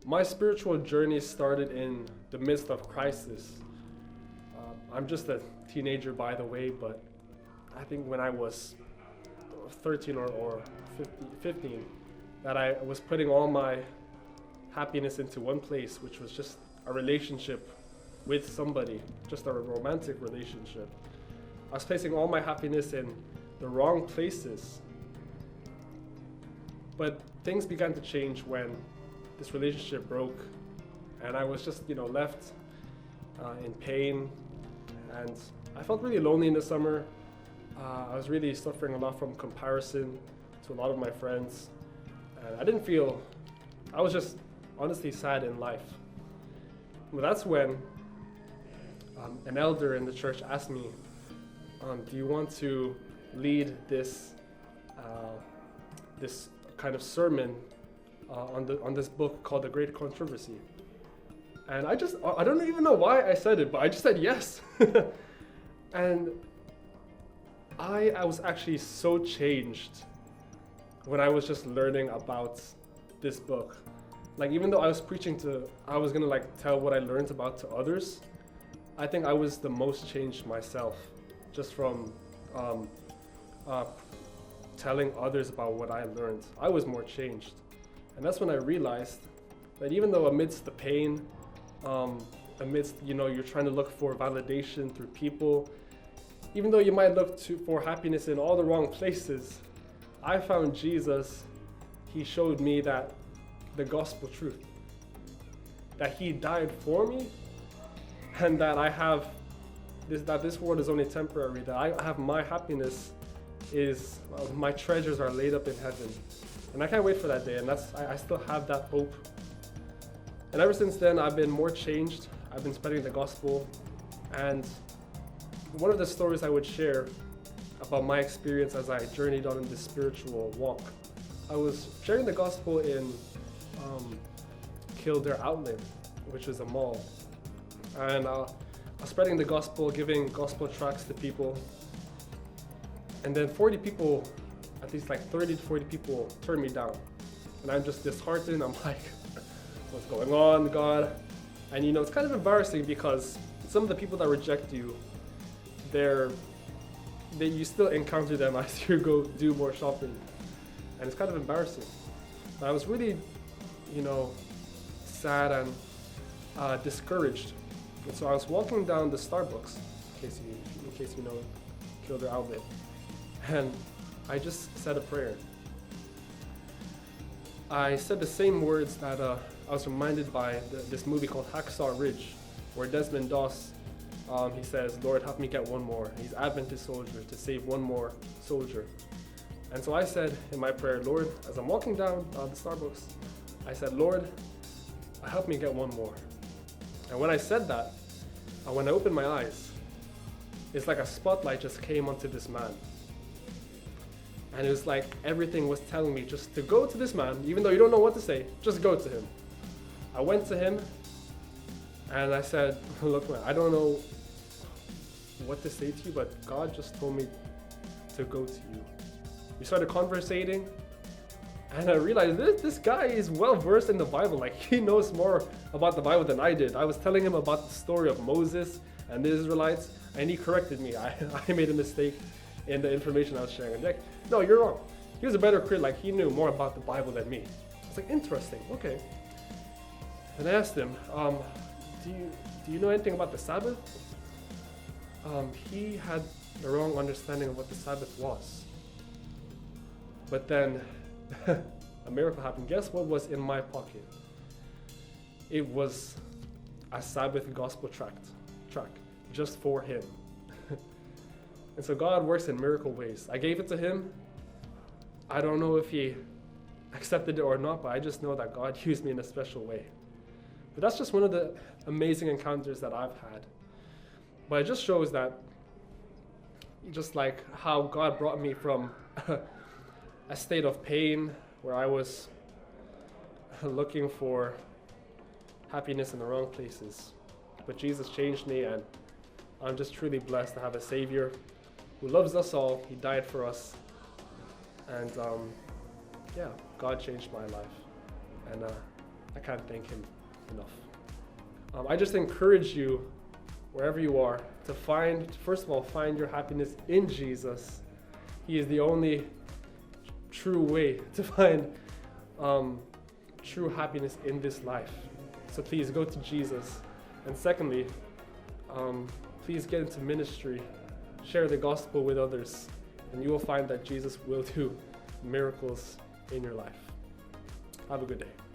My spiritual journey started in the midst of crisis. I'm just a teenager, by the way, but I think when I was 13 or 15, that I was putting all my happiness into one place, which was just a relationship with somebody, just a romantic relationship. I was placing all my happiness in the wrong places. But things began to change when this relationship broke, and I was just, left in pain, and I felt really lonely in the summer. I was really suffering a lot from comparison to a lot of my friends, and I was just honestly sad in life. Well, that's when an elder in the church asked me, do you want to lead this kind of sermon on this book called The Great Controversy? And I don't even know why I said it, but I just said yes. And I was actually so changed when I was just learning about this book. Like, even though I was gonna tell what I learned about to others, I think I was the most changed myself, just from telling others about what I learned. I was more changed. And that's when I realized that even though amidst the pain, you're trying to look for validation through people, even though you might look for happiness in all the wrong places, I found Jesus. He showed me that the gospel truth, that he died for me, and that that this world is only temporary, that I have my happiness my treasures are laid up in heaven. And I can't wait for that day, and I still have that hope. And ever since then, I've been more changed. I've been spreading the gospel, and one of the stories I would share about my experience as I journeyed on in this spiritual walk, I was sharing the gospel in Kildare Outlet, which is a mall, and I was spreading the gospel, giving gospel tracts to people, and then 40 people, at least 30 to 40 people, turned me down, and I'm just disheartened. I'm like, what's going on, God? And it's kind of embarrassing because some of the people that reject you, you still encounter them as you go do more shopping, and it's kind of embarrassing. But I was really, sad and discouraged. And so I was walking down the Starbucks, in case you know Kildare Outlet, and I just said a prayer. I said the same words that I was reminded by this movie called Hacksaw Ridge, where Desmond Doss, he says, "Lord, help me get one more." He's Adventist soldier to save one more soldier. And so I said in my prayer, Lord, as I'm walking down the Starbucks, I said, Lord, help me get one more. And when I said that, when I opened my eyes, it's like a spotlight just came onto this man. And it was like everything was telling me just to go to this man, even though you don't know what to say, just go to him. I went to him and I said, look, man, I don't know what to say to you, but God just told me to go to you. We started conversating, and I realized this guy is well versed in the Bible. Like, he knows more about the Bible than I did. I was telling him about the story of Moses and the Israelites, and he corrected me. I made a mistake in the information I was sharing. I'm like, no, you're wrong. He was a better Christian. Like, he knew more about the Bible than me. It's like, interesting, okay. And I asked him, do you know anything about the Sabbath? He had the wrong understanding of what the Sabbath was. But then a miracle happened. Guess what was in my pocket? It was a Sabbath gospel track just for him. And so God works in miracle ways. I gave it to him. I don't know if he accepted it or not, but I just know that God used me in a special way. But that's just one of the amazing encounters that I've had. But it just shows that, just like how God brought me from a state of pain where I was looking for happiness in the wrong places. But Jesus changed me, and I'm just truly blessed to have a Savior who loves us all. He died for us. And God changed my life. And I can't thank him enough. I just encourage you, wherever you are, to first of all, find your happiness in Jesus. He is the only true way to find true happiness in this life. So please go to Jesus. And secondly, please get into ministry. Share the gospel with others, and you will find that Jesus will do miracles in your life. Have a good day.